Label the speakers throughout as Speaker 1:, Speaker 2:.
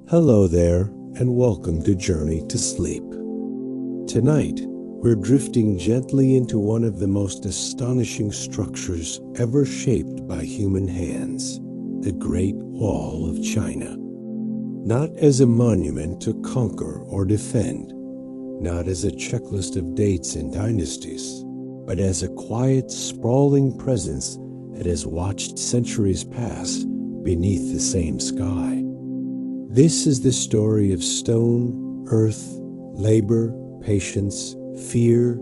Speaker 1: Hello there, and welcome to Journey to Sleep. Tonight, we're drifting gently into one of the most astonishing structures ever shaped by human hands, the Great Wall of China. Not as a monument to conquer or defend, not as a checklist of dates and dynasties, but as a quiet, sprawling presence that has watched centuries pass beneath the same sky. This is the story of stone, earth, labor, patience, fear,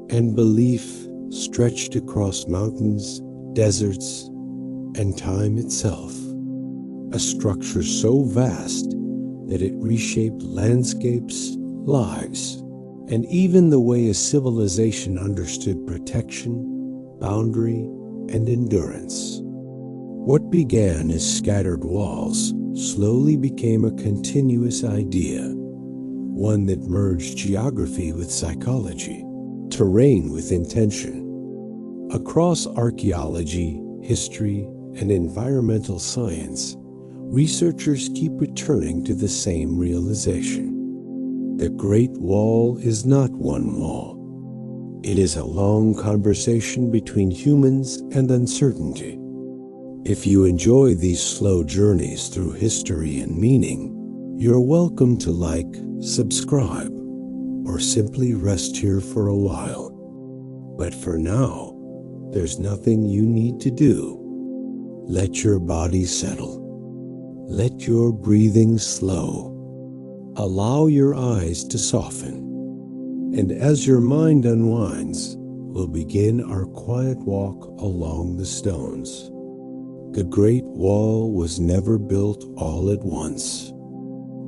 Speaker 1: and belief stretched across mountains, deserts, and time itself. A structure so vast that it reshaped landscapes, lives, and even the way a civilization understood protection, boundary, and endurance. What began as scattered walls slowly became a continuous idea, one that merged geography with psychology, terrain with intention. Across archaeology, history, and environmental science, researchers keep returning to the same realization. The Great Wall is not one wall. It is a long conversation between humans and uncertainty. If you enjoy these slow journeys through history and meaning, you're welcome to like, subscribe, or simply rest here for a while. But for now, there's nothing you need to do. Let your body settle. Let your breathing slow. Allow your eyes to soften. And as your mind unwinds, we'll begin our quiet walk along the stones. The Great Wall was never built all at once.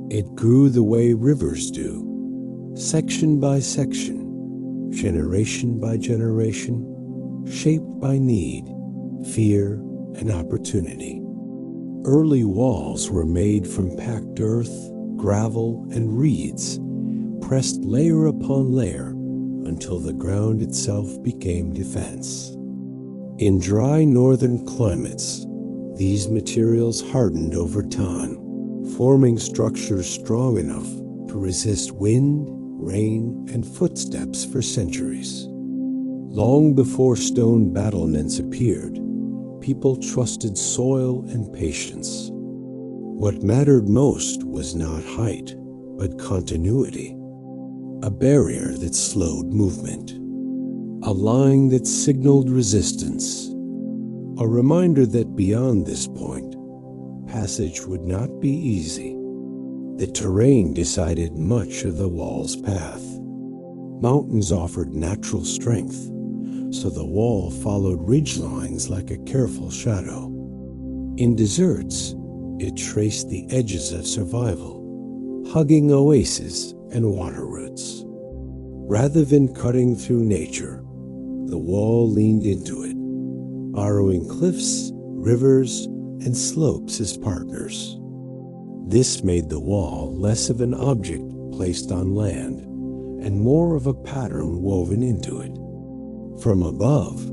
Speaker 1: It grew the way rivers do, section by section, generation by generation, shaped by need, fear, and opportunity. Early walls were made from packed earth, gravel, and reeds, pressed layer upon layer until the ground itself became defense. In dry northern climates, these materials hardened over time, forming structures strong enough to resist wind, rain, and footsteps for centuries. Long before stone battlements appeared, people trusted soil and patience. What mattered most was not height, but continuity. A barrier that slowed movement. A line that signaled resistance. A reminder that beyond this point, passage would not be easy. The terrain decided much of the wall's path. Mountains offered natural strength, so the wall followed ridgelines like a careful shadow. In deserts, it traced the edges of survival, hugging oases and water roots. Rather than cutting through nature, the wall leaned into it, borrowing cliffs, rivers, and slopes as partners. This made the wall less of an object placed on land and more of a pattern woven into it. From above,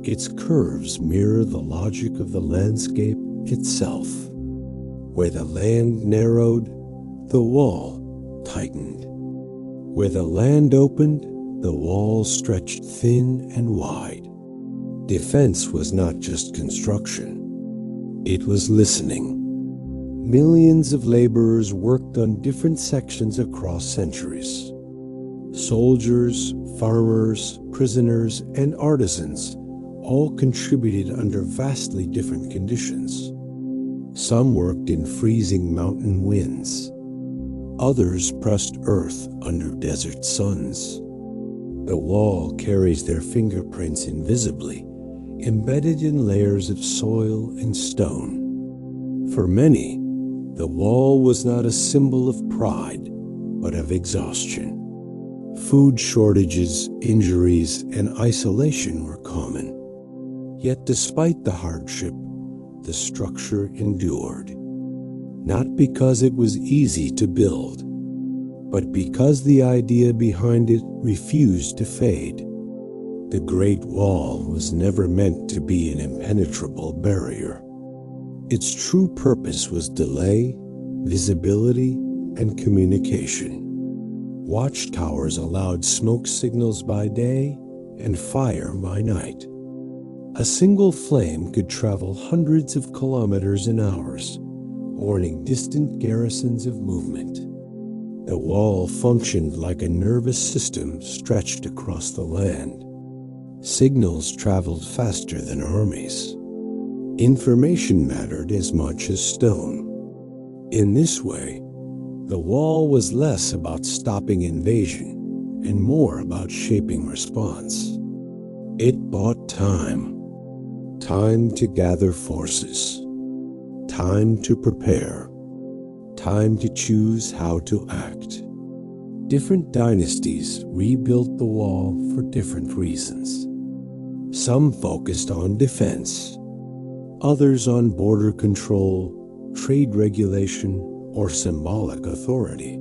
Speaker 1: its curves mirror the logic of the landscape itself. Where the land narrowed, the wall tightened. Where the land opened, the wall stretched thin and wide. Defense was not just construction. It was listening. Millions of laborers worked on different sections across centuries. Soldiers, farmers, prisoners, and artisans all contributed under vastly different conditions. Some worked in freezing mountain winds. Others pressed earth under desert suns. The wall carries their fingerprints invisibly, embedded in layers of soil and stone. For many, the wall was not a symbol of pride, but of exhaustion. Food shortages, injuries, and isolation were common. Yet despite the hardship, the structure endured. Not because it was easy to build, but because the idea behind it refused to fade. The Great Wall was never meant to be an impenetrable barrier. Its true purpose was delay, visibility, and communication. Watchtowers allowed smoke signals by day and fire by night. A single flame could travel hundreds of kilometers in hours, warning distant garrisons of movement. The wall functioned like a nervous system stretched across the land. Signals traveled faster than armies. Information mattered as much as stone. In this way, the wall was less about stopping invasion and more about shaping response. It bought time. Time to gather forces. Time to prepare. Time to choose how to act. Different dynasties rebuilt the wall for different reasons. Some focused on defense, others on border control, trade regulation, or symbolic authority.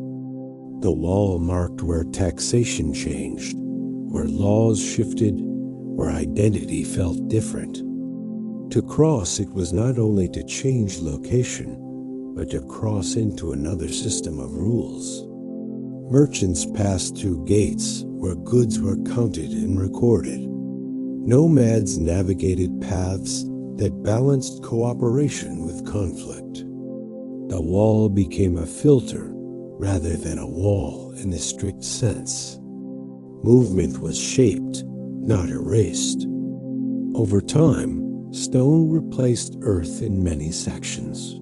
Speaker 1: The wall marked where taxation changed, where laws shifted, where identity felt different. To cross, it was not only to change location, but to cross into another system of rules. Merchants passed through gates where goods were counted and recorded. Nomads navigated paths that balanced cooperation with conflict. The wall became a filter rather than a wall in the strict sense. Movement was shaped, not erased. Over time, stone replaced earth in many sections.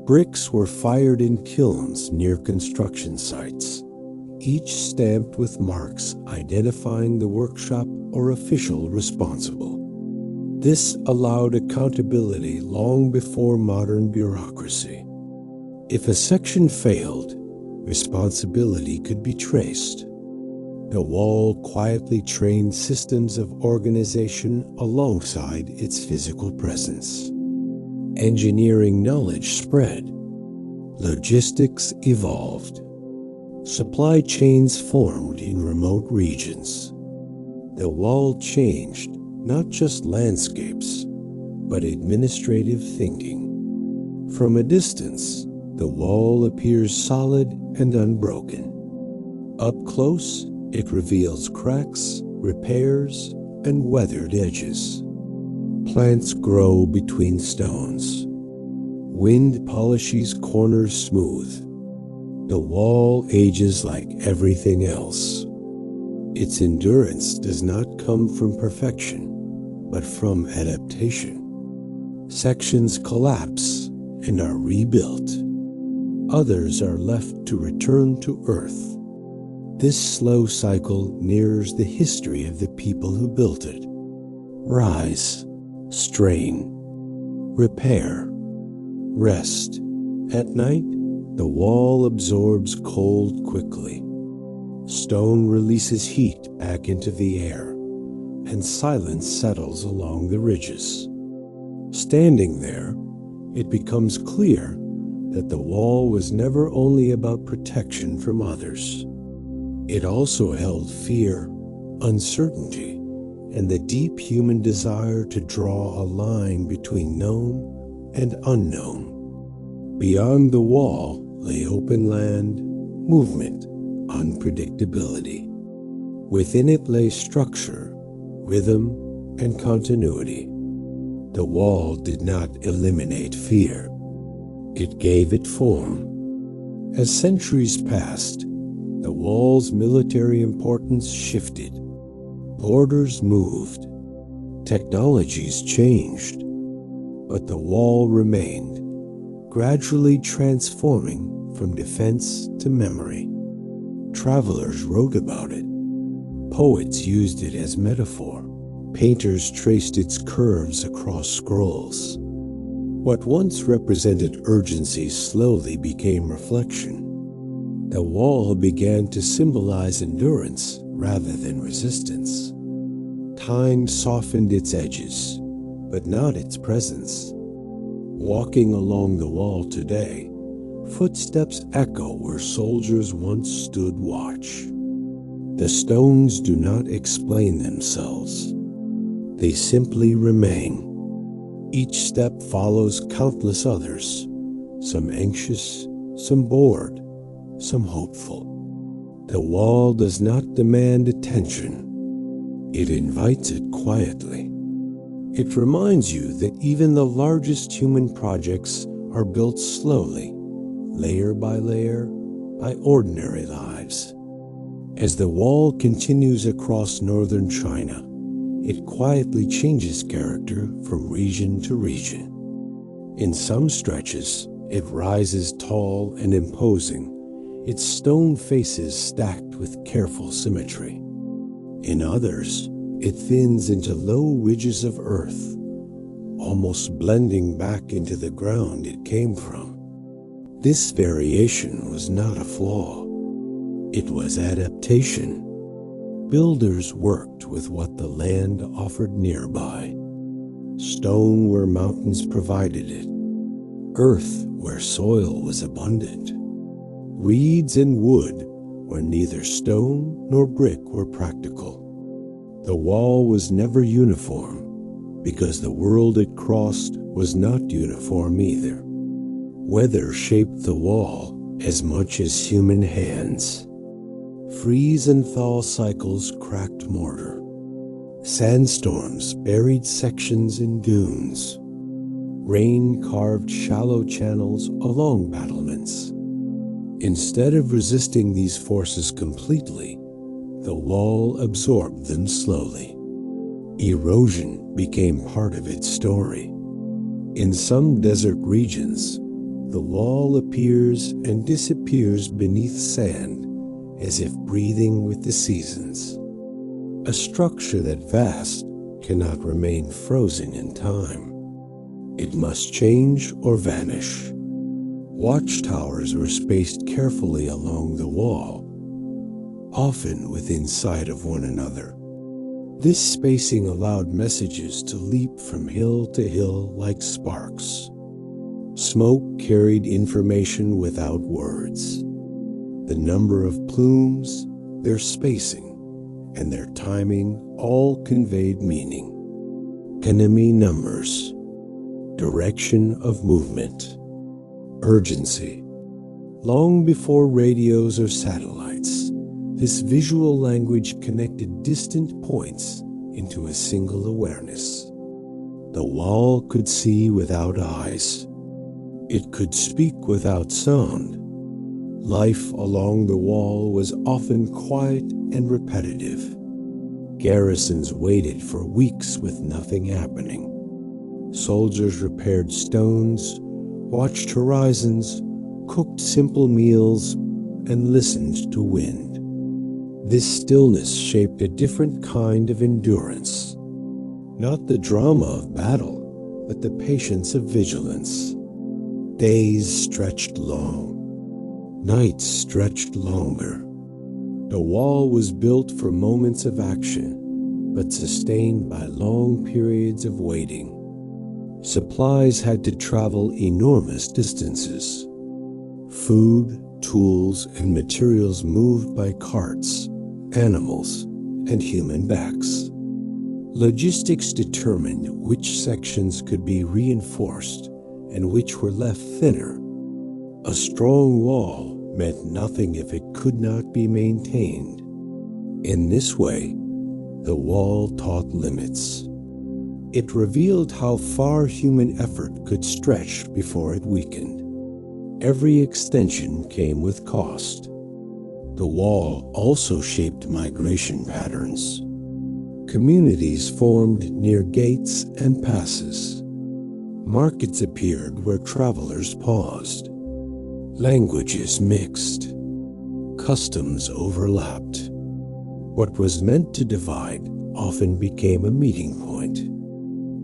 Speaker 1: Bricks were fired in kilns near construction sites, each stamped with marks identifying the workshop or official responsible. This allowed accountability long before modern bureaucracy. If a section failed, responsibility could be traced. The wall quietly trained systems of organization alongside its physical presence. Engineering knowledge spread. Logistics evolved. Supply chains formed in remote regions. The wall changed not just landscapes, but administrative thinking. From a distance, the wall appears solid and unbroken. Up close, it reveals cracks, repairs, and weathered edges. Plants grow between stones. Wind polishes corners smooth. The wall ages like everything else. Its endurance does not come from perfection, but from adaptation. Sections collapse and are rebuilt. Others are left to return to earth. This slow cycle mirrors the history of the people who built it. Rise, strain, repair, rest. At night, the wall absorbs cold quickly. Stone releases heat back into the air, and silence settles along the ridges. Standing there, it becomes clear that the wall was never only about protection from others. It also held fear, uncertainty, and the deep human desire to draw a line between known and unknown. Beyond the wall lay open land, movement, unpredictability. Within it lay structure, rhythm, and continuity. The wall did not eliminate fear. It gave it form. As centuries passed, the wall's military importance shifted. Borders moved. Technologies changed. But the wall remained, gradually transforming from defense to memory. Travelers wrote about it. Poets used it as metaphor. Painters traced its curves across scrolls. What once represented urgency slowly became reflection. The wall began to symbolize endurance rather than resistance. Time softened its edges, but not its presence. Walking along the wall today, footsteps echo where soldiers once stood watch. The stones do not explain themselves. They simply remain. Each step follows countless others, some anxious, some bored, some hopeful. The wall does not demand attention. It invites it quietly. It reminds you that even the largest human projects are built slowly, layer by layer, by ordinary lives. As the wall continues across northern China, it quietly changes character from region to region. In some stretches, it rises tall and imposing, its stone faces stacked with careful symmetry. In others, it thins into low ridges of earth, almost blending back into the ground it came from. This variation was not a flaw. It was adaptation. Builders worked with what the land offered nearby. Stone where mountains provided it. Earth where soil was abundant. Reeds and wood where neither stone nor brick were practical. The wall was never uniform because the world it crossed was not uniform either. Weather shaped the wall as much as human hands. Freeze and thaw cycles cracked mortar. Sandstorms buried sections in dunes. Rain carved shallow channels along battlements. Instead of resisting these forces completely, the wall absorbed them slowly. Erosion became part of its story. In some desert regions, the wall appears and disappears beneath sand, as if breathing with the seasons. A structure that vast cannot remain frozen in time. It must change or vanish. Watchtowers were spaced carefully along the wall, often within sight of one another. This spacing allowed messages to leap from hill to hill like sparks. Smoke carried information without words. The number of plumes, their spacing, and their timing all conveyed meaning. Enemy numbers, direction of movement, urgency. Long before radios or satellites, this visual language connected distant points into a single awareness. The wall could see without eyes. It could speak without sound. Life along the wall was often quiet and repetitive. Garrisons waited for weeks with nothing happening. Soldiers repaired stones, watched horizons, cooked simple meals, and listened to wind. This stillness shaped a different kind of endurance. Not the drama of battle, but the patience of vigilance. Days stretched long. Nights stretched longer. The wall was built for moments of action, but sustained by long periods of waiting. Supplies had to travel enormous distances. Food, tools, and materials moved by carts, animals, and human backs. Logistics determined which sections could be reinforced and which were left thinner. A strong wall meant nothing if it could not be maintained. In this way, the wall taught limits. It revealed how far human effort could stretch before it weakened. Every extension came with cost. The wall also shaped migration patterns. Communities formed near gates and passes. Markets appeared where travelers paused. Languages mixed. Customs overlapped. What was meant to divide often became a meeting point.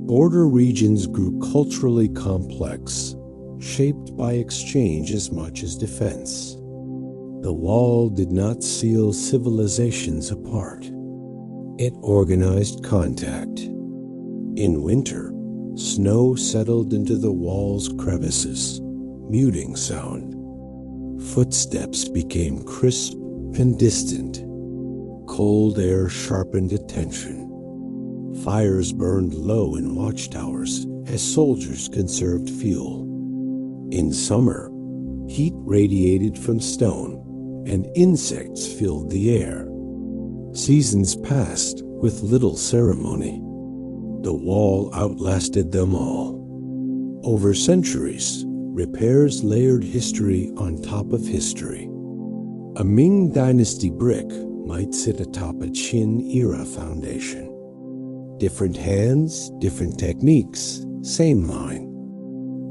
Speaker 1: Border regions grew culturally complex, shaped by exchange as much as defense. The wall did not seal civilizations apart. It organized contact. In winter, snow settled into the wall's crevices, muting sound. Footsteps became crisp and distant. Cold air sharpened attention. Fires burned low in watchtowers as soldiers conserved fuel. In summer, Heat radiated from stone, and insects filled the air. Seasons passed with little ceremony. The wall outlasted them all. Over centuries, repairs layered history on top of history. A Ming Dynasty brick might sit atop a Qin-era foundation. Different hands, different techniques, same line.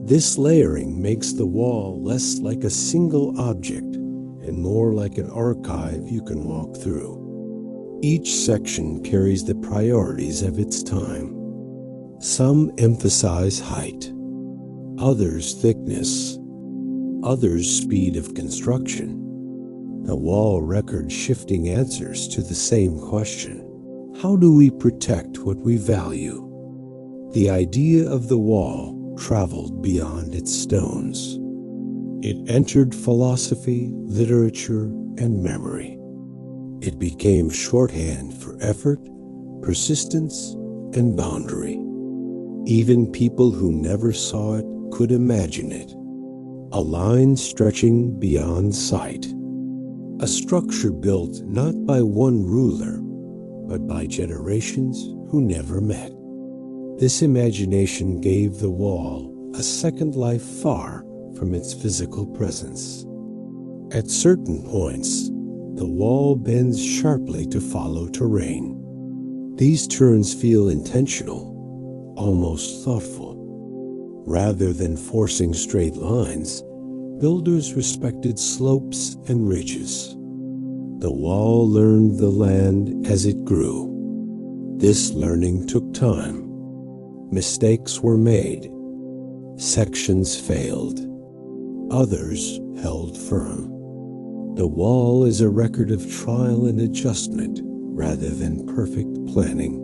Speaker 1: This layering makes the wall less like a single object and more like an archive you can walk through. Each section carries the priorities of its time. Some emphasize height, others thickness, others speed of construction. The wall records shifting answers to the same question. How do we protect what we value? The idea of the wall traveled beyond its stones. It entered philosophy, literature, and memory. It became shorthand for effort, persistence, and boundary. Even people who never saw it could imagine it. A line stretching beyond sight. A structure built not by one ruler, but by generations who never met. This imagination gave the wall a second life far from its physical presence. At certain points, the wall bends sharply to follow terrain. These turns feel intentional, almost thoughtful. Rather than forcing straight lines, builders respected slopes and ridges. The wall learned the land as it grew. This learning took time. Mistakes were made. Sections failed. Others held firm. The wall is a record of trial and adjustment rather than perfect planning.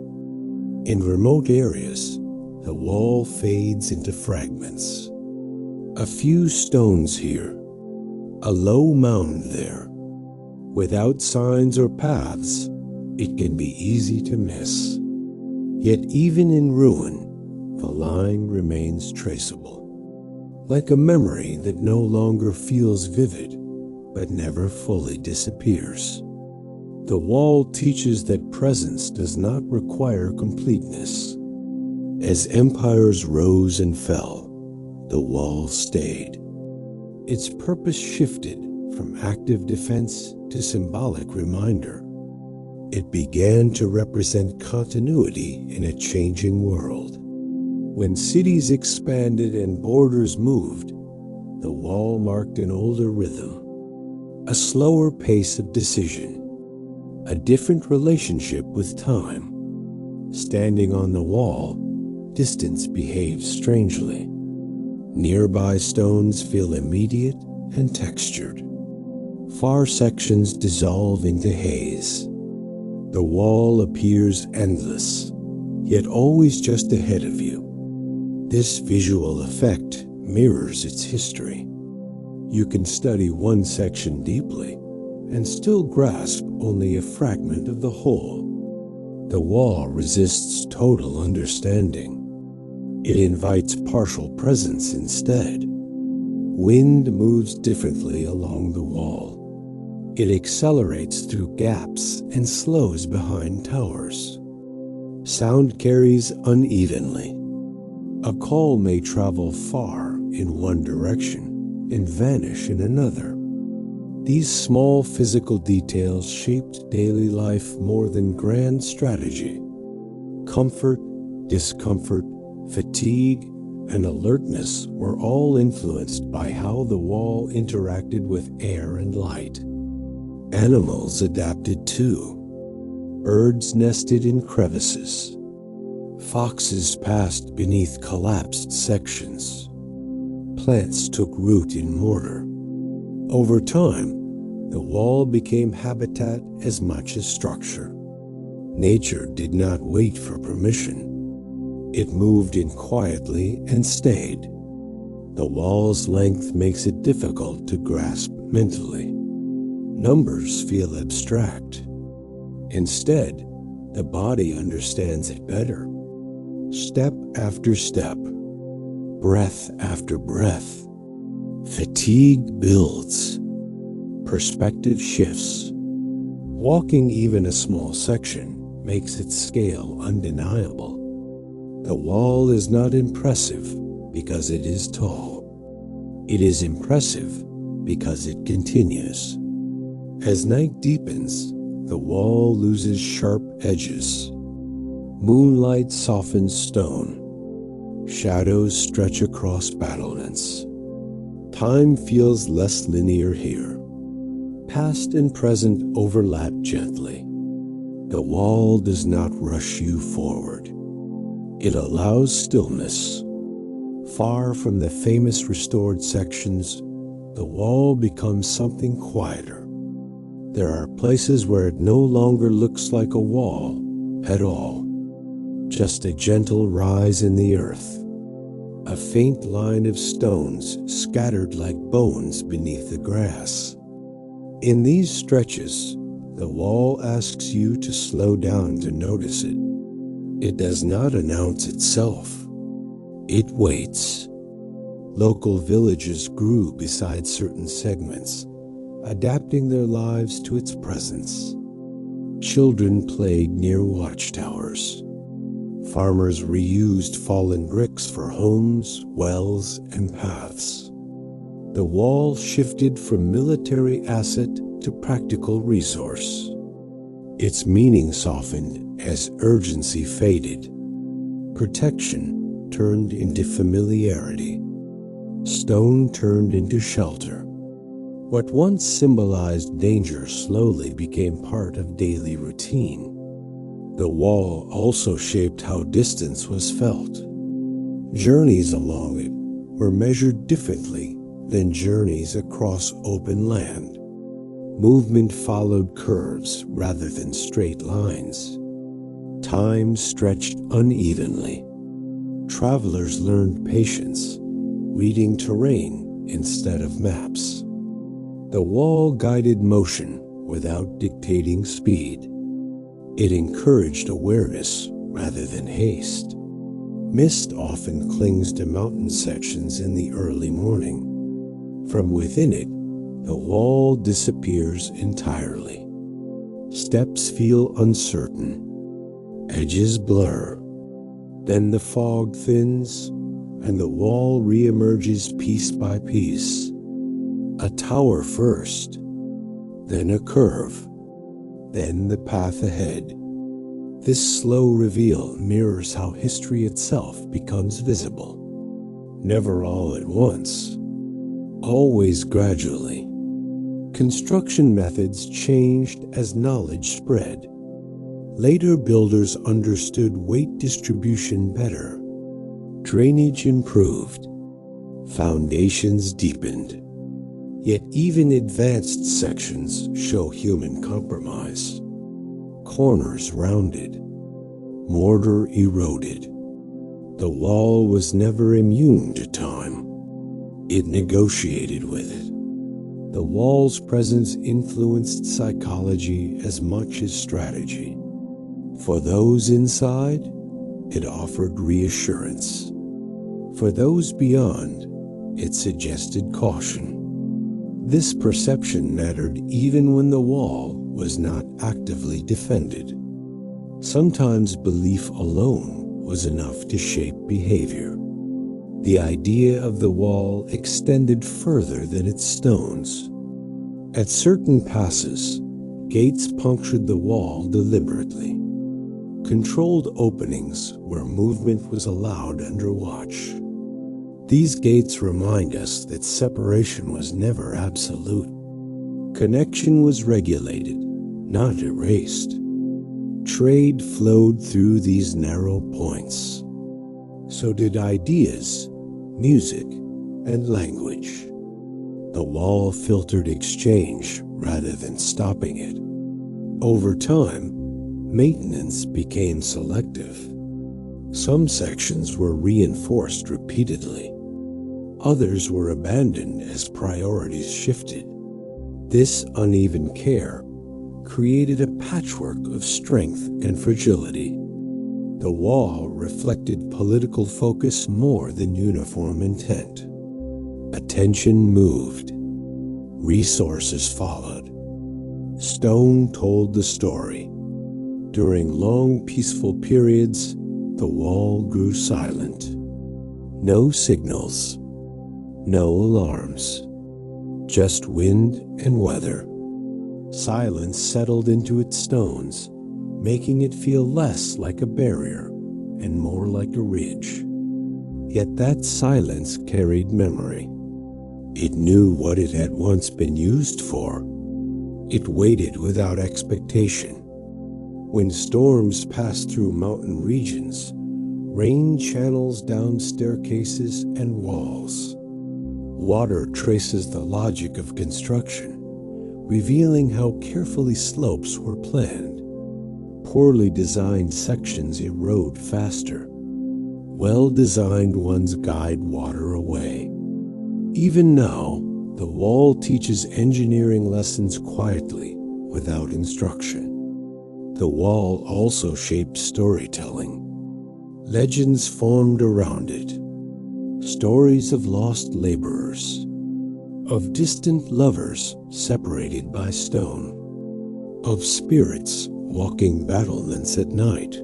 Speaker 1: In remote areas, the wall fades into fragments. A few stones here, a low mound there. Without signs or paths, it can be easy to miss. Yet even in ruin, the line remains traceable. Like a memory that no longer feels vivid, but never fully disappears. The wall teaches that presence does not require completeness. As empires rose and fell, the wall stayed. Its purpose shifted from active defense to symbolic reminder. It began to represent continuity in a changing world. When cities expanded and borders moved, the wall marked an older rhythm, a slower pace of decision, a different relationship with time. Standing on the wall, distance behaves strangely. Nearby stones feel immediate and textured. Far sections dissolve into haze. The wall appears endless, yet always just ahead of you. This visual effect mirrors its history. You can study one section deeply and still grasp only a fragment of the whole. The wall resists total understanding. It invites partial presence instead. Wind moves differently along the wall. It accelerates through gaps and slows behind towers. Sound carries unevenly. A call may travel far in one direction and vanish in another. These small physical details shaped daily life more than grand strategy. Comfort, discomfort, fatigue, and alertness were all influenced by how the wall interacted with air and light. Animals adapted too. Birds nested in crevices. Foxes passed beneath collapsed sections. Plants took root in mortar. Over time, the wall became habitat as much as structure. Nature did not wait for permission. It moved in quietly and stayed. The wall's length makes it difficult to grasp mentally. Numbers feel abstract. Instead, the body understands it better. Step after step, breath after breath, Fatigue builds. Perspective shifts. Walking even a small section makes its scale undeniable. The wall is not impressive because it is tall. It is impressive because it continues. As night deepens, the wall loses sharp edges. Moonlight softens stone. Shadows stretch across battlements. Time feels less linear here. Past and present overlap gently. The wall does not rush you forward. It allows stillness. Far from the famous restored sections, the wall becomes something quieter. There are places where it no longer looks like a wall at all, just a gentle rise in the earth, a faint line of stones scattered like bones beneath the grass. In these stretches, the wall asks you to slow down to notice it. It does not announce itself. It waits. Local villages grew beside certain segments, adapting their lives to its presence. Children played near watchtowers. Farmers reused fallen bricks for homes, wells, and paths. The wall shifted from military asset to practical resource. Its meaning softened as urgency faded. Protection turned into familiarity. Stone turned into shelter. What once symbolized danger slowly became part of daily routine. The wall also shaped how distance was felt. Journeys along it were measured differently than journeys across open land. Movement followed curves rather than straight lines. Time stretched unevenly. Travelers learned patience, reading terrain instead of maps. The wall guided motion without dictating speed. It encouraged awareness rather than haste. Mist often clings to mountain sections in the early morning. From within it, the wall disappears entirely. Steps feel uncertain. Edges blur. Then the fog thins, and the wall reemerges piece by piece. A tower first, then a curve, then the path ahead. This slow reveal mirrors how history itself becomes visible. Never all at once, always gradually. Construction methods changed as knowledge spread. Later builders understood weight distribution better. Drainage improved. Foundations deepened. Yet even advanced sections show human compromise. Corners rounded. Mortar eroded. The wall was never immune to time. It negotiated with it. The wall's presence influenced psychology as much as strategy. For those inside, it offered reassurance. For those beyond, it suggested caution. This perception mattered even when the wall was not actively defended. Sometimes belief alone was enough to shape behavior. The idea of the wall extended further than its stones. At certain passes, gates punctured the wall deliberately. Controlled openings where movement was allowed under watch. These gates remind us that separation was never absolute. Connection was regulated, not erased. Trade flowed through these narrow points. So did ideas, music, and language. The wall filtered exchange rather than stopping it. Over time, maintenance became selective. Some sections were reinforced repeatedly. Others were abandoned as priorities shifted. This uneven care created a patchwork of strength and fragility. The wall reflected political focus more than uniform intent. Attention moved. Resources followed. Stone told the story. During long, peaceful periods, the wall grew silent. No signals, no alarms, just wind and weather. Silence settled into its stones, making it feel less like a barrier and more like a ridge. Yet that silence carried memory. It knew what it had once been used for. It waited without expectation. When storms pass through mountain regions, rain channels down staircases and walls. Water traces the logic of construction, revealing how carefully slopes were planned. Poorly designed sections erode faster. Well-designed ones guide water away. Even now, the wall teaches engineering lessons quietly, without instruction. The wall also shaped storytelling. Legends formed around it. Stories of lost laborers, of distant lovers separated by stone, of spirits walking battlements at night.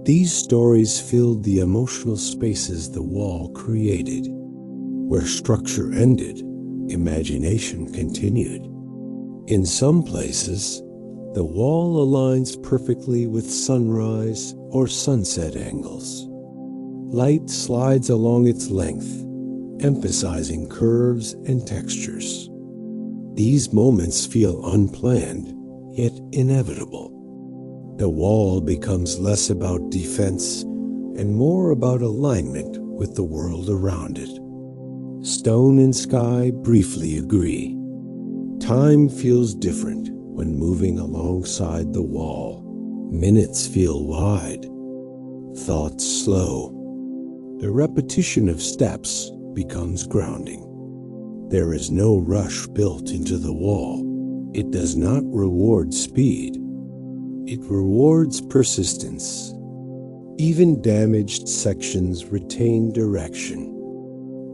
Speaker 1: These stories filled the emotional spaces the wall created. Where structure ended, imagination continued. In some places, the wall aligns perfectly with sunrise or sunset angles. Light slides along its length, emphasizing curves and textures. These moments feel unplanned, yet inevitable. The wall becomes less about defense and more about alignment with the world around it. Stone and sky briefly agree. Time feels different when moving alongside the wall. Minutes feel wide, thoughts slow. The repetition of steps becomes grounding. There is no rush built into the wall. It does not reward speed. It rewards persistence. Even damaged sections retain direction.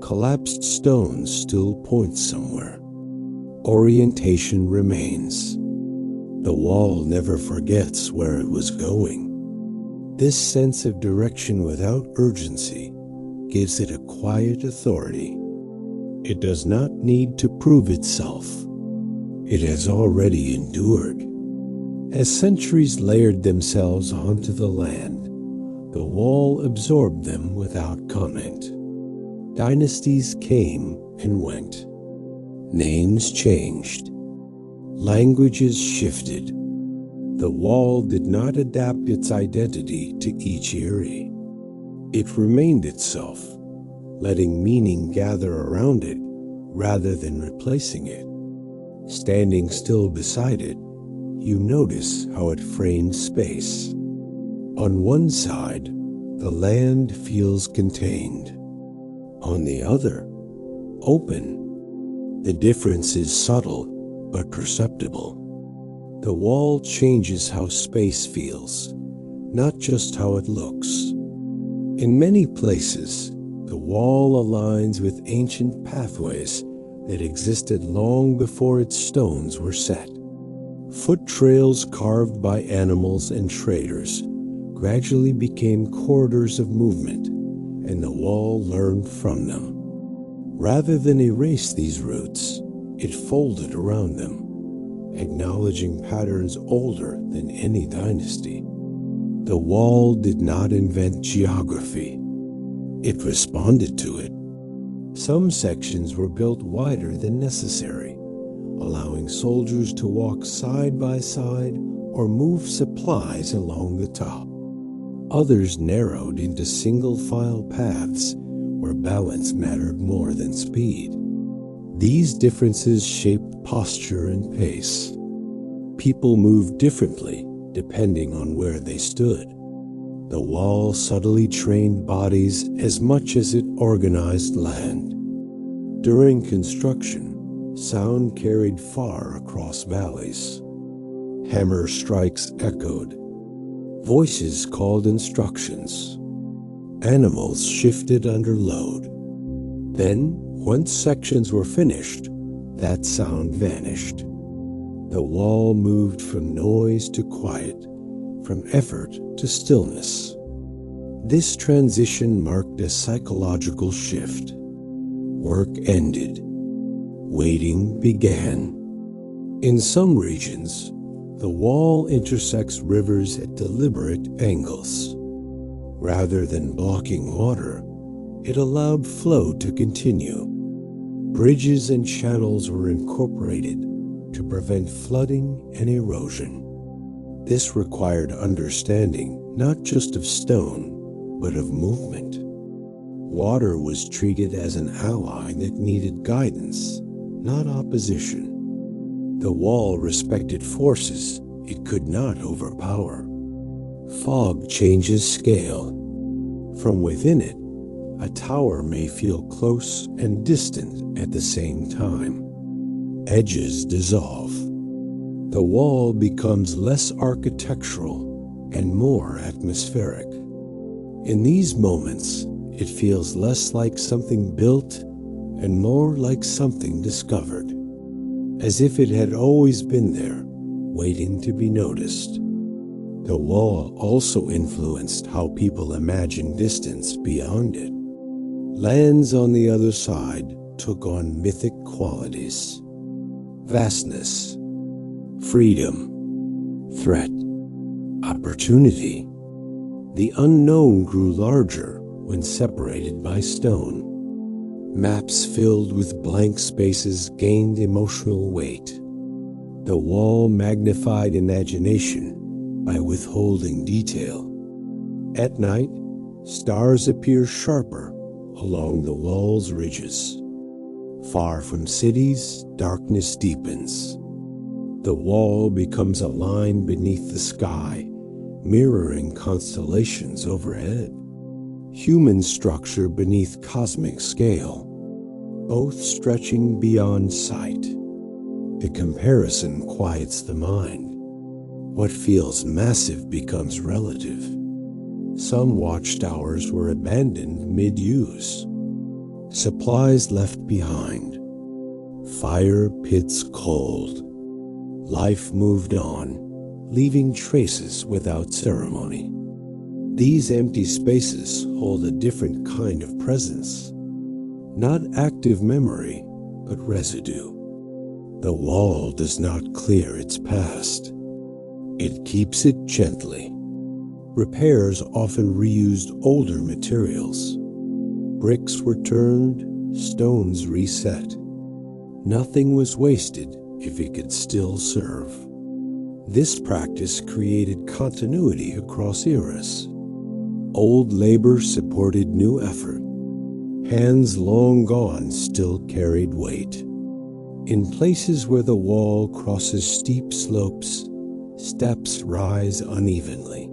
Speaker 1: Collapsed stones still point somewhere. Orientation remains. The wall never forgets where it was going. This sense of direction without urgency gives it a quiet authority. It does not need to prove itself. It has already endured. As centuries layered themselves onto the land, the wall absorbed them without comment. Dynasties came and went. Names changed. Languages shifted. The wall did not adapt its identity to each era. It remained itself, letting meaning gather around it rather than replacing it. Standing still beside it, you notice how it framed space. On one side, the land feels contained. On the other, open. The difference is subtle but perceptible. The wall changes how space feels, not just how it looks. In many places, the wall aligns with ancient pathways that existed long before its stones were set. Foot trails carved by animals and traders gradually became corridors of movement, and the wall learned from them. Rather than erase these roots, it folded around them, acknowledging patterns older than any dynasty. The wall did not invent geography. It responded to it. Some sections were built wider than necessary, allowing soldiers to walk side by side or move supplies along the top. Others narrowed into single-file paths where balance mattered more than speed. These differences shaped posture and pace. People moved differently depending on where they stood. The wall subtly trained bodies as much as it organized land. During construction, sound carried far across valleys. Hammer strikes echoed. Voices called instructions. Animals shifted under load. Then, Once sections were finished, that sound vanished. The wall moved from noise to quiet, from effort to stillness. This transition marked a psychological shift. Work ended. Waiting began. In some regions, the wall intersects rivers at deliberate angles. Rather than blocking water, it allowed flow to continue. Bridges and channels were incorporated to prevent flooding and erosion. This required understanding not just of stone, but of movement. Water was treated as an ally that needed guidance, not opposition. The wall respected forces it could not overpower. Fog changes scale. From within it, a tower may feel close and distant at the same time. Edges dissolve. The wall becomes less architectural and more atmospheric. In these moments, it feels less like something built and more like something discovered, as if it had always been there, waiting to be noticed. The wall also influenced how people imagined distance beyond it. Lands on the other side took on mythic qualities. Vastness, freedom, threat, opportunity. The unknown grew larger when separated by stone. Maps filled with blank spaces gained emotional weight. The wall magnified imagination by withholding detail. At night, stars appear sharper along the wall's ridges. Far from cities, darkness deepens. The wall becomes a line beneath the sky, mirroring constellations overhead. Human structure beneath cosmic scale, both stretching beyond sight. The comparison quiets the mind. What feels massive becomes relative. Some watchtowers were abandoned mid-use. Supplies left behind. Fire pits cold. Life moved on, leaving traces without ceremony. These empty spaces hold a different kind of presence. Not active memory, but residue. The wall does not clear its past. It keeps it gently. Repairs often reused older materials. Bricks were turned, stones reset. Nothing was wasted if it could still serve. This practice created continuity across eras. Old labor supported new effort. Hands long gone still carried weight. In places where the wall crosses steep slopes, steps rise unevenly.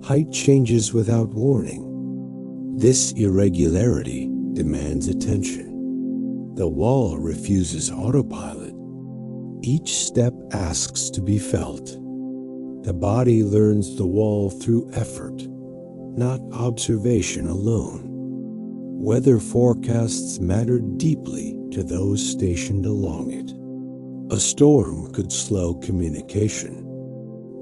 Speaker 1: Height changes without warning. This irregularity demands attention. The wall refuses autopilot. Each step asks to be felt. The body learns the wall through effort, not observation alone. Weather forecasts mattered deeply to those stationed along it. A storm could slow communication.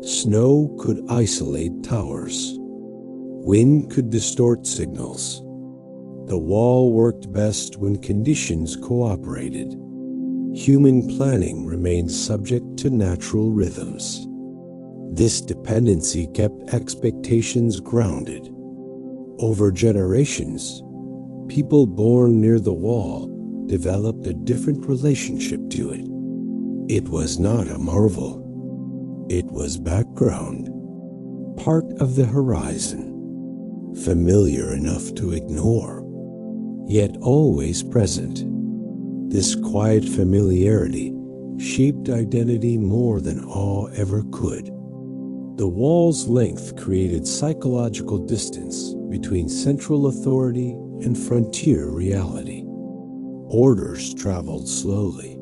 Speaker 1: Snow could isolate towers. Wind could distort signals. The wall worked best when conditions cooperated. Human planning remained subject to natural rhythms. This dependency kept expectations grounded. Over generations, people born near the wall developed a different relationship to it. It was not a marvel. It was background, part of the horizon, familiar enough to ignore, yet always present. This quiet familiarity shaped identity more than awe ever could. The wall's length created psychological distance between central authority and frontier reality. Orders traveled slowly.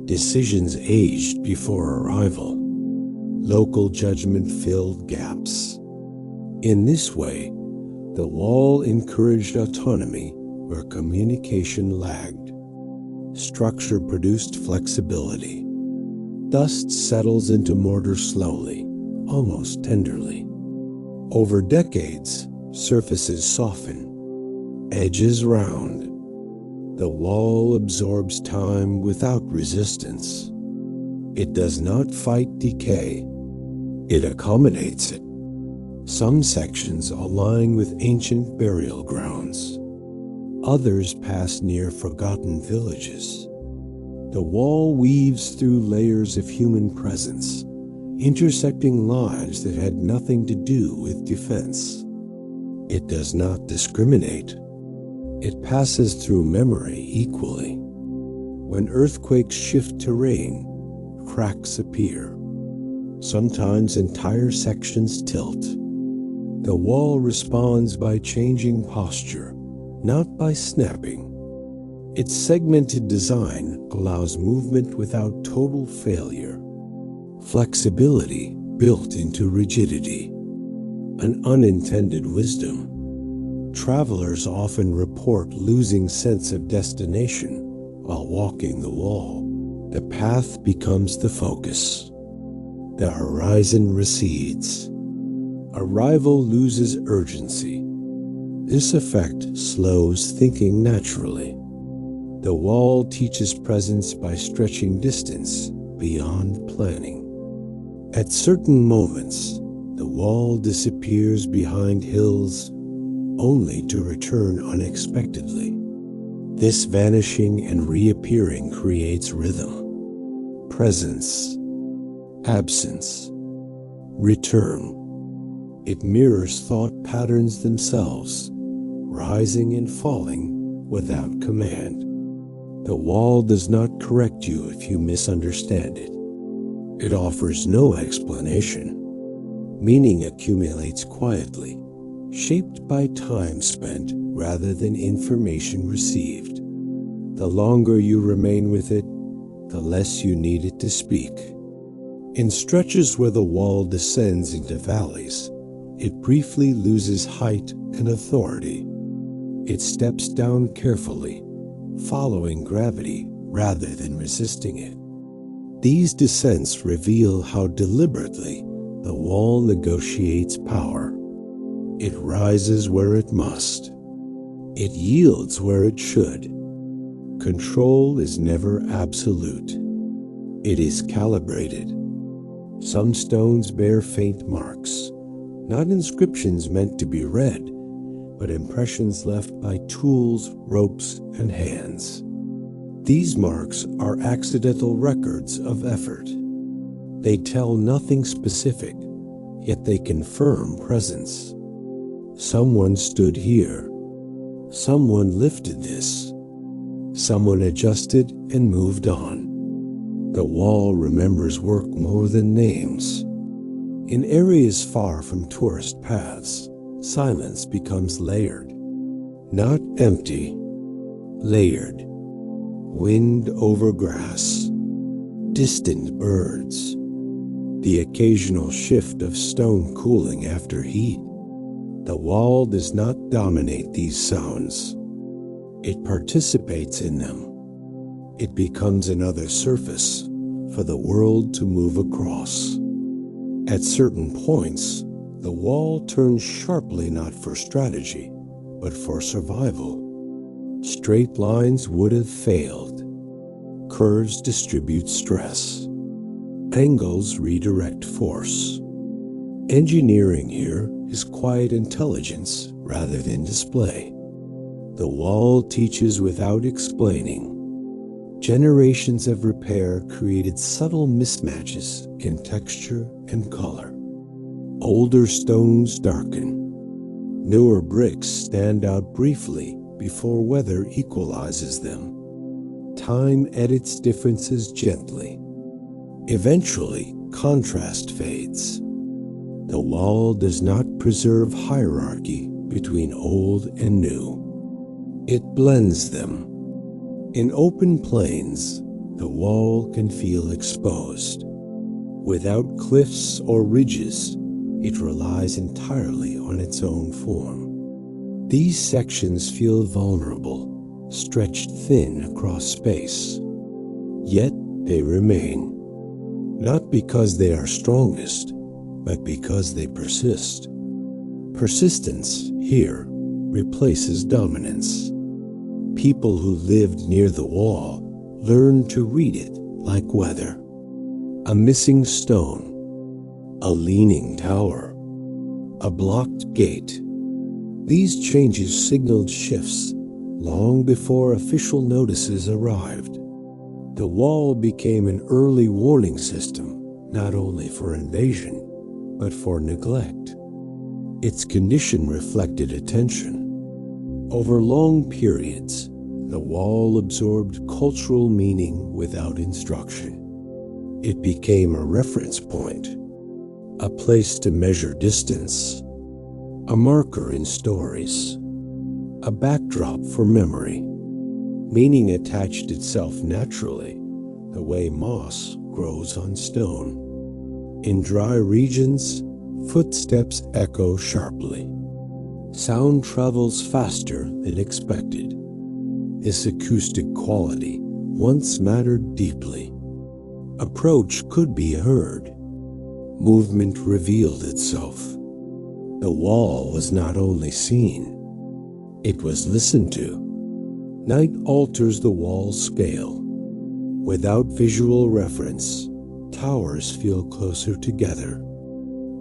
Speaker 1: Decisions aged before arrival. Local judgment filled gaps. In this way, the wall encouraged autonomy where communication lagged. Structure produced flexibility. Dust settles into mortar slowly, almost tenderly. Over decades, surfaces soften, edges round. The wall absorbs time without resistance. It does not fight decay. It accommodates it. Some sections align with ancient burial grounds. Others pass near forgotten villages. The wall weaves through layers of human presence, intersecting lives that had nothing to do with defense. It does not discriminate. It passes through memory equally. When earthquakes shift terrain, cracks appear. Sometimes entire sections tilt. The wall responds by changing posture, not by snapping. Its segmented design allows movement without total failure. Flexibility built into rigidity. An unintended wisdom. Travelers often report losing sense of destination while walking the wall. The path becomes the focus. The horizon recedes. Arrival loses urgency. This effect slows thinking naturally. The wall teaches presence by stretching distance beyond planning. At certain moments, the wall disappears behind hills only to return unexpectedly. This vanishing and reappearing creates rhythm, presence, absence, return. It mirrors thought patterns themselves, rising and falling without command. The wall does not correct you if you misunderstand it. It offers no explanation. Meaning accumulates quietly, shaped by time spent rather than information received. The longer you remain with it, the less you need it to speak. In stretches where the wall descends into valleys, it briefly loses height and authority. It steps down carefully, following gravity rather than resisting it. These descents reveal how deliberately the wall negotiates power. It rises where it must. It yields where it should. Control is never absolute. It is calibrated. Some stones bear faint marks, not inscriptions meant to be read, but impressions left by tools, ropes, and hands. These marks are accidental records of effort. They tell nothing specific, yet they confirm presence. Someone stood here. Someone lifted this. Someone adjusted and moved on. The wall remembers work more than names. In areas far from tourist paths, silence becomes layered. Not empty, layered. Wind over grass, distant birds, the occasional shift of stone cooling after heat. The wall does not dominate these sounds. It participates in them. It becomes another surface for the world to move across. At certain points, the wall turns sharply not for strategy, but for survival. Straight lines would have failed. Curves distribute stress. Angles redirect force. Engineering here is quiet intelligence rather than display. The wall teaches without explaining. Generations of repair created subtle mismatches in texture and color. Older stones darken. Newer bricks stand out briefly before weather equalizes them. Time edits differences gently. Eventually, contrast fades. The wall does not preserve hierarchy between old and new. It blends them. In open plains, the wall can feel exposed. Without cliffs or ridges, it relies entirely on its own form. These sections feel vulnerable, stretched thin across space. Yet they remain, not because they are strongest, but because they persist. Persistence here replaces dominance. People who lived near the wall learned to read it like weather. A missing stone, a leaning tower, a blocked gate. These changes signaled shifts long before official notices arrived. The wall became an early warning system, not only for invasion, but for neglect. Its condition reflected attention. Over long periods, the wall absorbed cultural meaning without instruction. It became a reference point, a place to measure distance, a marker in stories, a backdrop for memory. Meaning attached itself naturally, the way moss grows on stone. In dry regions, footsteps echo sharply. Sound travels faster than expected. This acoustic quality once mattered deeply. Approach could be heard. Movement revealed itself. The wall was not only seen, it was listened to. Night alters the wall's scale. Without visual reference, towers feel closer together.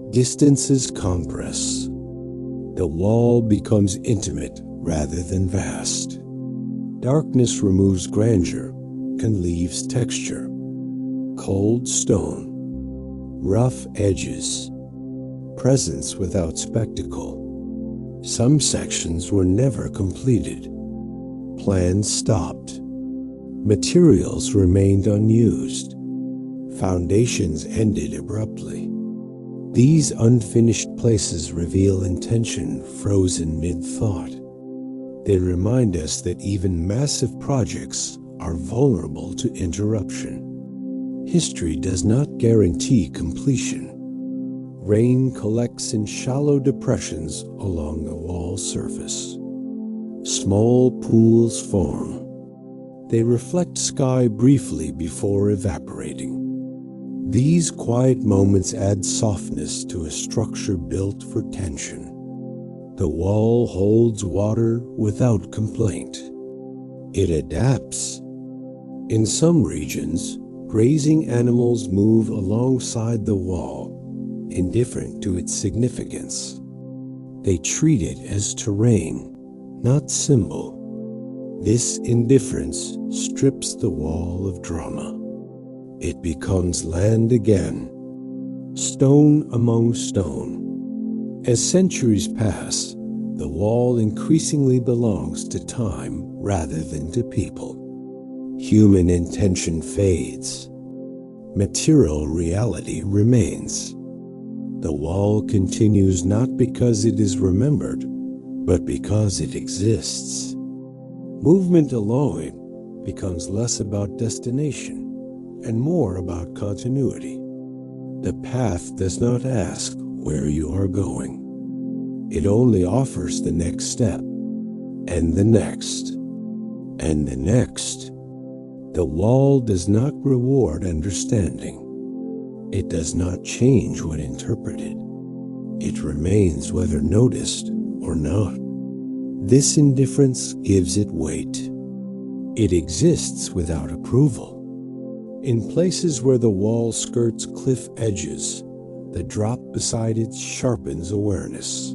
Speaker 1: Distances compress. The wall becomes intimate rather than vast. Darkness removes grandeur and leaves texture. Cold stone, rough edges, presence without spectacle. Some sections were never completed. Plans stopped. Materials remained unused. Foundations ended abruptly. These unfinished places reveal intention frozen mid-thought. They remind us that even massive projects are vulnerable to interruption. History does not guarantee completion. Rain collects in shallow depressions along the wall's surface. Small pools form. They reflect sky briefly before evaporating. These quiet moments add softness to a structure built for tension. The wall holds water without complaint. It adapts. In some regions, grazing animals move alongside the wall, indifferent to its significance. They treat it as terrain, not symbol. This indifference strips the wall of drama. It becomes land again, stone among stone. As centuries pass, the wall increasingly belongs to time rather than to people. Human intention fades. Material reality remains. The wall continues not because it is remembered, but because it exists. Movement alone becomes less about destination and more about continuity. The path does not ask where you are going. It only offers the next step, and the next, and the next. The wall does not reward understanding. It does not change when interpreted. It remains whether noticed or not. This indifference gives it weight. It exists without approval. In places where the wall skirts cliff edges, the drop beside it sharpens awareness.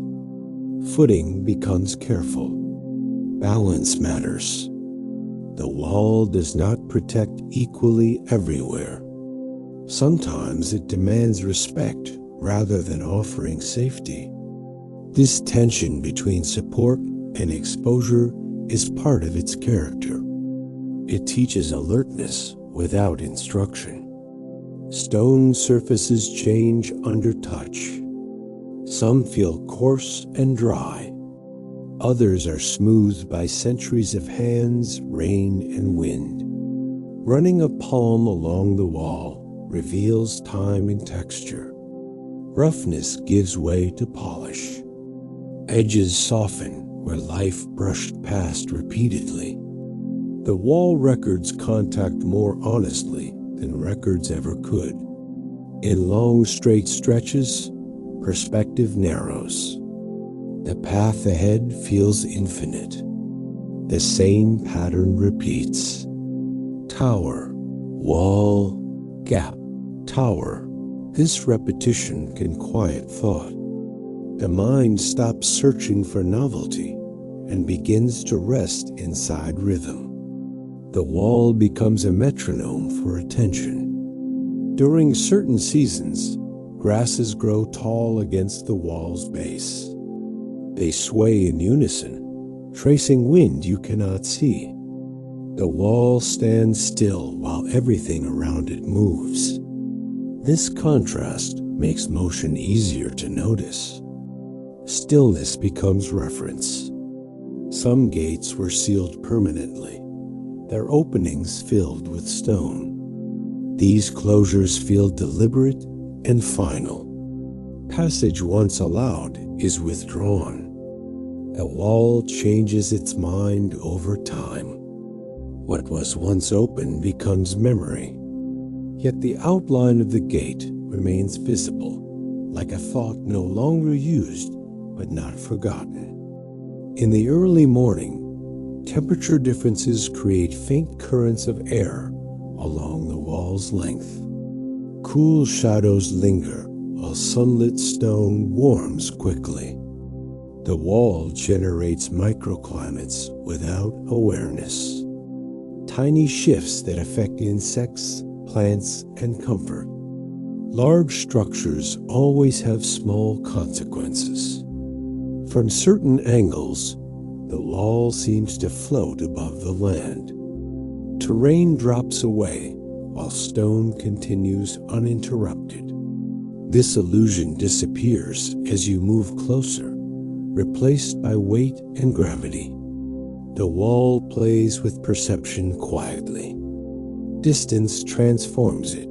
Speaker 1: Footing becomes careful. Balance matters. The wall does not protect equally everywhere. Sometimes it demands respect rather than offering safety. This tension between support and exposure is part of its character. It teaches alertness without instruction. Stone surfaces change under touch. Some feel coarse and dry. Others are smoothed by centuries of hands, rain, and wind. Running a palm along the wall reveals time and texture. Roughness gives way to polish. Edges soften where life brushed past repeatedly. The wall records contact more honestly than records ever could. In long, straight stretches, perspective narrows. The path ahead feels infinite. The same pattern repeats. Tower, wall, gap, tower. This repetition can quiet thought. The mind stops searching for novelty and begins to rest inside rhythm. The wall becomes a metronome for attention. During certain seasons, grasses grow tall against the wall's base. They sway in unison, tracing wind you cannot see. The wall stands still while everything around it moves. This contrast makes motion easier to notice. Stillness becomes reference. Some gates were sealed permanently, their openings filled with stone. These closures feel deliberate and final. Passage once allowed is withdrawn. A wall changes its mind over time. What was once open becomes memory. Yet the outline of the gate remains visible, like a thought no longer used but not forgotten. In the early morning, temperature differences create faint currents of air along the wall's length. Cool shadows linger while sunlit stone warms quickly. The wall generates microclimates without awareness. Tiny shifts that affect insects, plants, and comfort. Large structures always have small consequences. From certain angles, the wall seems to float above the land. Terrain drops away while stone continues uninterrupted. This illusion disappears as you move closer, replaced by weight and gravity. The wall plays with perception quietly. Distance transforms it.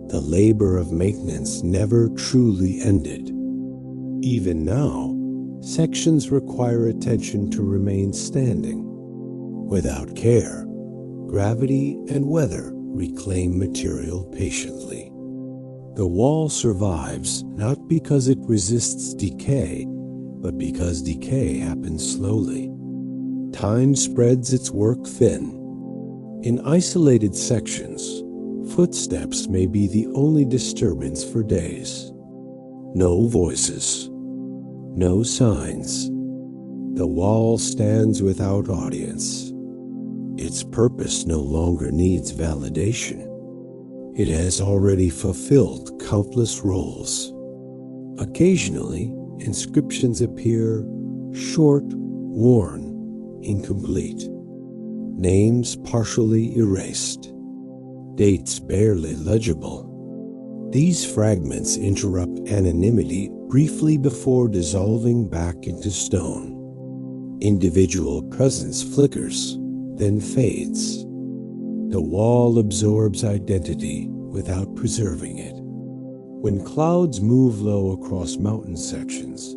Speaker 1: The labor of maintenance never truly ended. Even now, sections require attention to remain standing. Without care, gravity and weather reclaim material patiently. The wall survives not because it resists decay, but because decay happens slowly. Time spreads its work thin. In isolated sections, footsteps may be the only disturbance for days. No voices, no signs. The wall stands without audience. Its purpose no longer needs validation. It has already fulfilled countless roles. Occasionally, inscriptions appear, short, worn, incomplete. Names partially erased. Dates barely legible. These fragments interrupt anonymity briefly before dissolving back into stone. Individual presence flickers, then fades. The wall absorbs identity without preserving it. When clouds move low across mountain sections,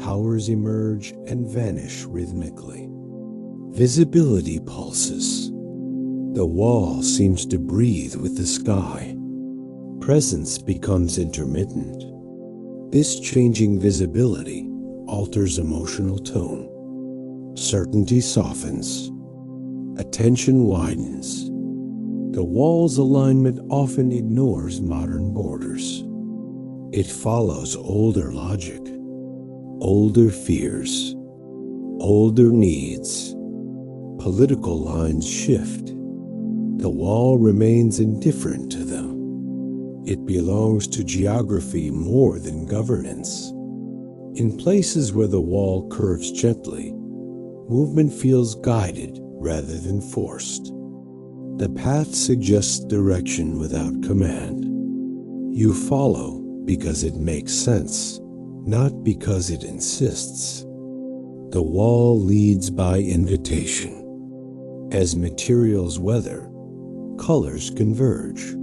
Speaker 1: towers emerge and vanish rhythmically. Visibility pulses. The wall seems to breathe with the sky. Presence becomes intermittent. This changing visibility alters emotional tone. Certainty softens. Attention widens. The wall's alignment often ignores modern borders. It follows older logic, older fears, older needs. Political lines shift. The wall remains indifferent to them. It belongs to geography more than governance. In places where the wall curves gently, movement feels guided rather than forced. The path suggests direction without command. You follow because it makes sense, not because it insists. The wall leads by invitation. As materials weather, colors converge.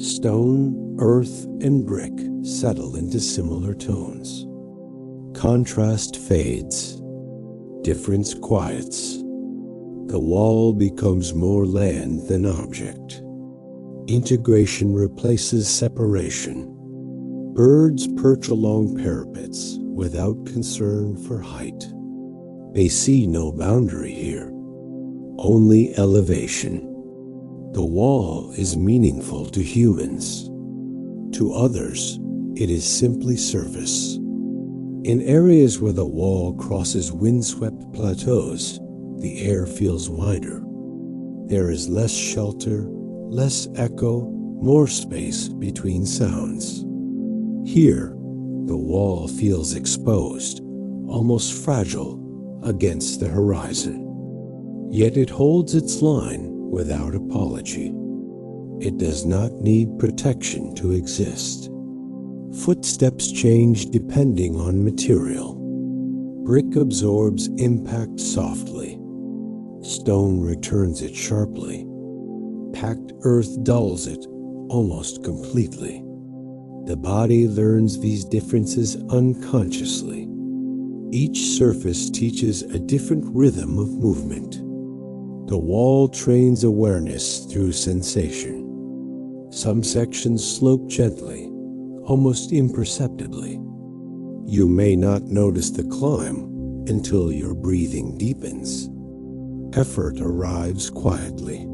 Speaker 1: Stone, earth, and brick settle into similar tones. Contrast fades. Difference quiets. The wall becomes more land than object. Integration replaces separation. Birds perch along parapets without concern for height. They see no boundary here, only elevation. The wall is meaningful to humans. To others, it is simply surface. In areas where the wall crosses windswept plateaus, the air feels wider. There is less shelter, less echo, more space between sounds. Here, the wall feels exposed, almost fragile, against the horizon. Yet it holds its line without apology. It does not need protection to exist. Footsteps change depending on material. Brick absorbs impact softly. Stone returns it sharply. Packed earth dulls it almost completely. The body learns these differences unconsciously. Each surface teaches a different rhythm of movement. The wall trains awareness through sensation. Some sections slope gently, almost imperceptibly. You may not notice the climb until your breathing deepens. Effort arrives quietly.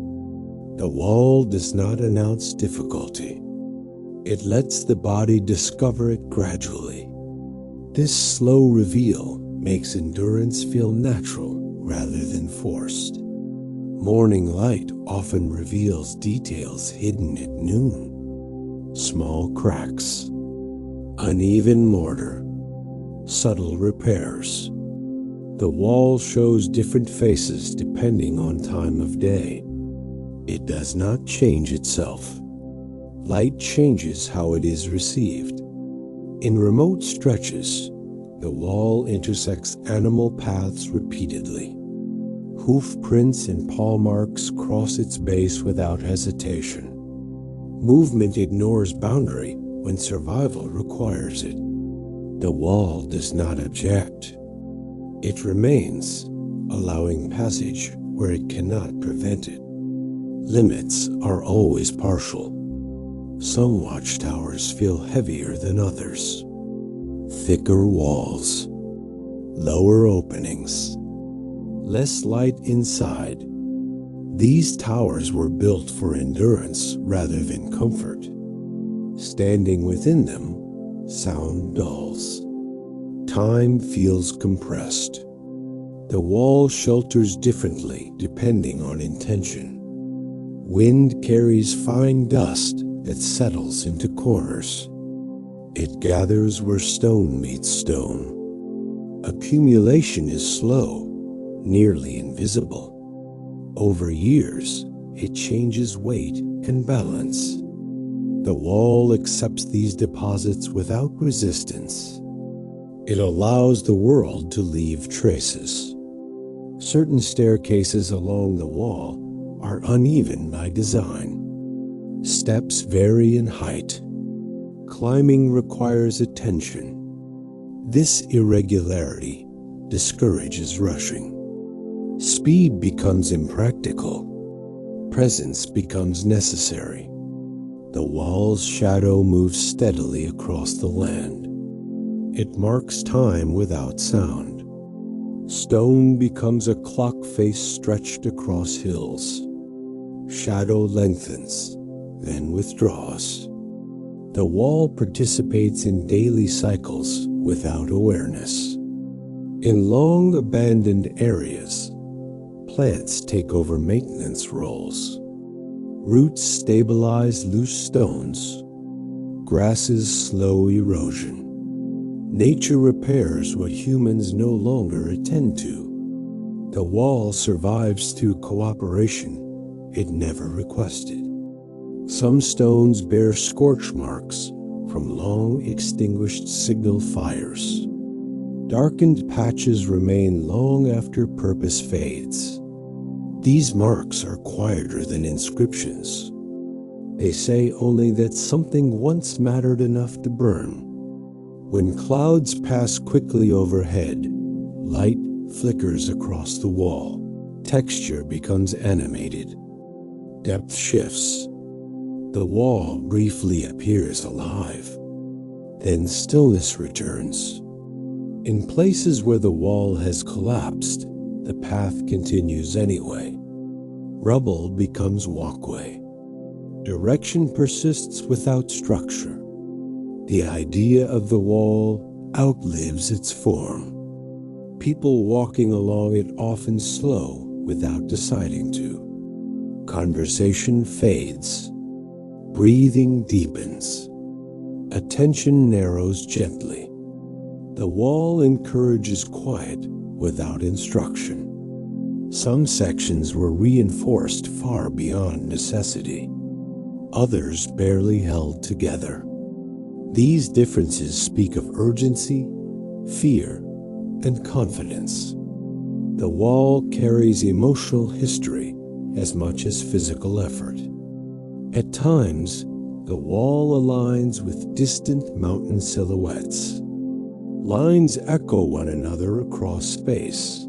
Speaker 1: The wall does not announce difficulty. It lets the body discover it gradually. This slow reveal makes endurance feel natural rather than forced. Morning light often reveals details hidden at noon. Small cracks, uneven mortar, subtle repairs. The wall shows different faces depending on time of day. It does not change itself. Light changes how it is received. In remote stretches, the wall intersects animal paths repeatedly. Hoof prints and paw marks cross its base without hesitation. Movement ignores boundary when survival requires it. The wall does not object. It remains, allowing passage where it cannot prevent it. Limits are always partial. Some watchtowers feel heavier than others. Thicker walls, lower openings, less light inside. These towers were built for endurance rather than comfort. Standing within them, sound dulls. Time feels compressed. The wall shelters differently depending on intention. Wind carries fine dust that settles into corners. It gathers where stone meets stone. Accumulation is slow, nearly invisible. Over years, it changes weight and balance. The wall accepts these deposits without resistance. It allows the world to leave traces. Certain staircases along the wall are uneven by design. Steps vary in height. Climbing requires attention. This irregularity discourages rushing. Speed becomes impractical. Presence becomes necessary. The wall's shadow moves steadily across the land. It marks time without sound. Stone becomes a clock face stretched across hills. Shadow lengthens, then withdraws. The wall participates in daily cycles without awareness. In long abandoned areas, plants take over maintenance roles. Roots stabilize loose stones. Grasses slow erosion. Nature repairs what humans no longer attend to. The wall survives through cooperation it never requested. Some stones bear scorch marks from long extinguished signal fires. Darkened patches remain long after purpose fades. These marks are quieter than inscriptions. They say only that something once mattered enough to burn. When clouds pass quickly overhead, light flickers across the wall. Texture becomes animated. Depth shifts. The wall briefly appears alive. Then stillness returns. In places where the wall has collapsed, the path continues anyway. Rubble becomes walkway. Direction persists without structure. The idea of the wall outlives its form. People walking along it often slow without deciding to. Conversation fades. Breathing deepens. Attention narrows gently. The wall encourages quiet without instruction. Some sections were reinforced far beyond necessity. Others barely held together. These differences speak of urgency, fear, and confidence. The wall carries emotional history as much as physical effort. At times, the wall aligns with distant mountain silhouettes. Lines echo one another across space.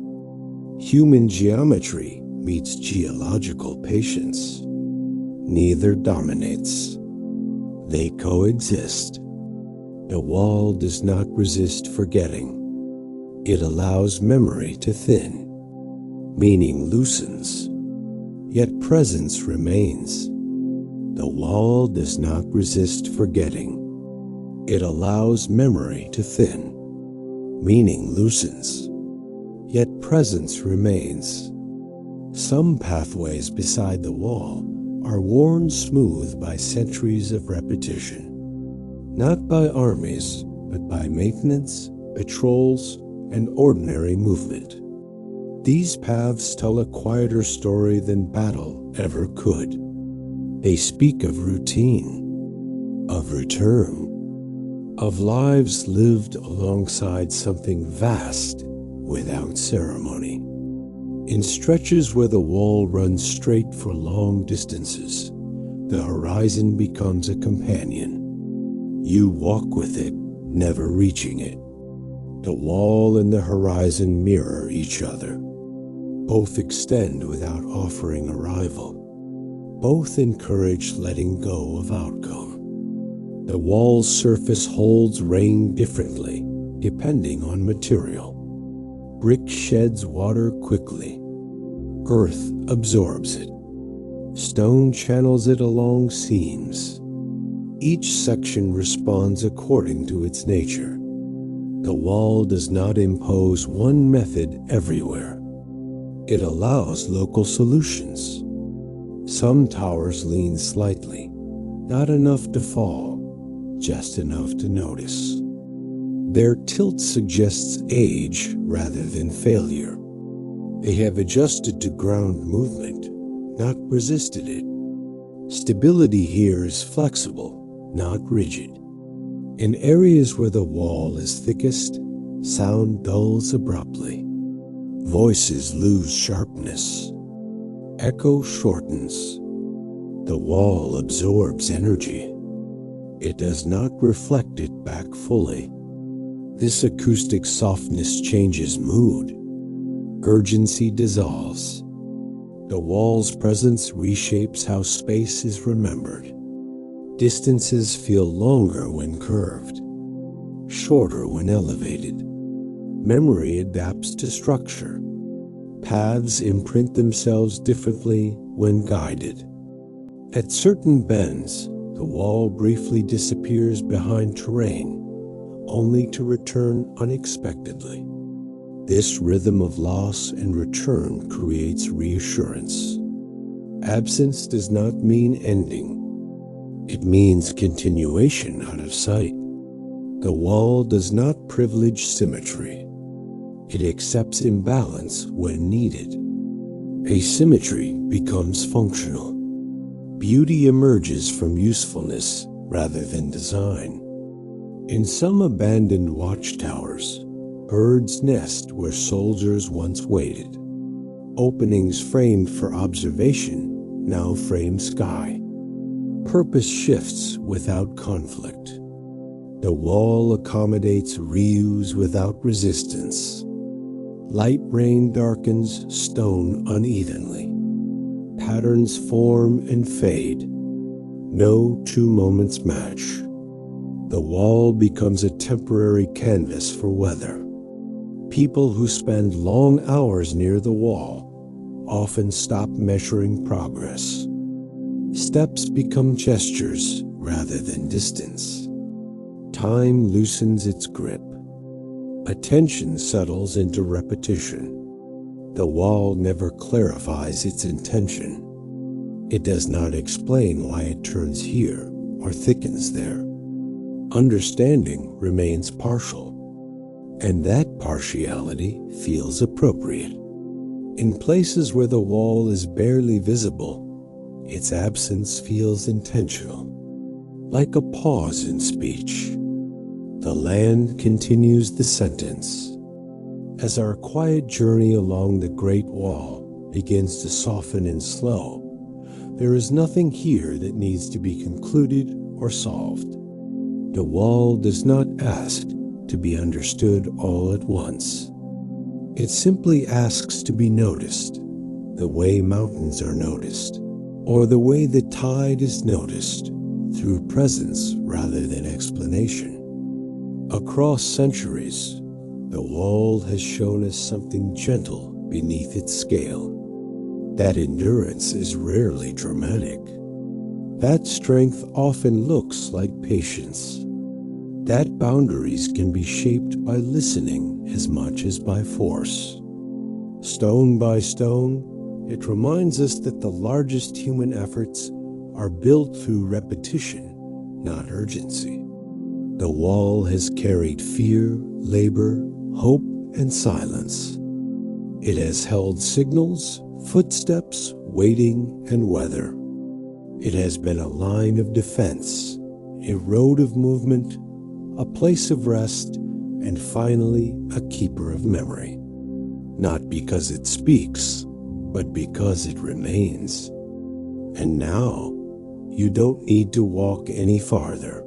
Speaker 1: Human geometry meets geological patience. Neither dominates. They coexist. The wall does not resist forgetting. It allows memory to thin. Meaning loosens, yet presence remains. The wall does not resist forgetting. It allows memory to thin. Meaning loosens, yet presence remains. Some pathways beside the wall are worn smooth by centuries of repetition. Not by armies, but by maintenance, patrols, and ordinary movement. These paths tell a quieter story than battle ever could. They speak of routine, of return, of lives lived alongside something vast without ceremony. In stretches where the wall runs straight for long distances, the horizon becomes a companion. You walk with it, never reaching it. The wall and the horizon mirror each other. Both extend without offering arrival. Both encourage letting go of outcome. The wall's surface holds rain differently, depending on material. Brick sheds water quickly. Earth absorbs it. Stone channels it along seams. Each section responds according to its nature. The wall does not impose one method everywhere. It allows local solutions. Some towers lean slightly, not enough to fall, just enough to notice. Their tilt suggests age rather than failure. They have adjusted to ground movement, not resisted it. Stability here is flexible, not rigid. In areas where the wall is thickest, sound dulls abruptly. Voices lose sharpness. Echo shortens. The wall absorbs energy. It does not reflect it back fully. This acoustic softness changes mood. Urgency dissolves. The wall's presence reshapes how space is remembered. Distances feel longer when curved, shorter when elevated. Memory adapts to structure. Paths imprint themselves differently when guided. At certain bends, the wall briefly disappears behind terrain, only to return unexpectedly. This rhythm of loss and return creates reassurance. Absence does not mean ending. It means continuation out of sight. The wall does not privilege symmetry. It accepts imbalance when needed. Asymmetry becomes functional. Beauty emerges from usefulness rather than design. In some abandoned watchtowers, birds nest where soldiers once waited. Openings framed for observation now frame sky. Purpose shifts without conflict. The wall accommodates reuse without resistance. Light rain darkens stone unevenly. Patterns form and fade. No two moments match. The wall becomes a temporary canvas for weather. People who spend long hours near the wall often stop measuring progress. Steps become gestures rather than distance. Time loosens its grip. Attention settles into repetition. The wall never clarifies its intention. It does not explain why it turns here or thickens there. Understanding remains partial, and that partiality feels appropriate. In places where the wall is barely visible, its absence feels intentional, like a pause in speech. The land continues the sentence. As our quiet journey along the Great Wall begins to soften and slow, there is nothing here that needs to be concluded or solved. The wall does not ask to be understood all at once. It simply asks to be noticed, the way mountains are noticed, or the way the tide is noticed, through presence rather than explanation. Across centuries, the wall has shown us something gentle beneath its scale. That endurance is rarely dramatic. That strength often looks like patience. That boundaries can be shaped by listening as much as by force. Stone by stone, it reminds us that the largest human efforts are built through repetition, not urgency. The wall has carried fear, labor, hope, and silence. It has held signals, footsteps, waiting, and weather. It has been a line of defense, a road of movement, a place of rest, and finally a keeper of memory. Not because it speaks, but because it remains. And now, you don't need to walk any farther.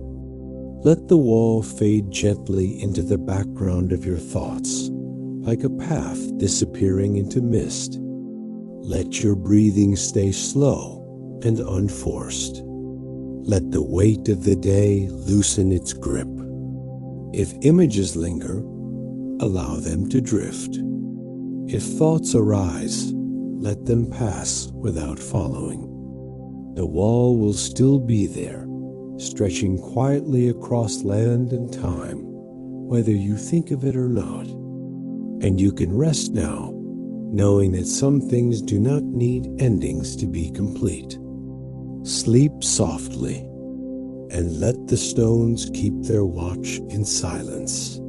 Speaker 1: Let the wall fade gently into the background of your thoughts, like a path disappearing into mist. Let your breathing stay slow and unforced. Let the weight of the day loosen its grip. If images linger, allow them to drift. If thoughts arise, let them pass without following. The wall will still be there, stretching quietly across land and time, whether you think of it or not. And you can rest now, knowing that some things do not need endings to be complete. Sleep softly, and let the stones keep their watch in silence.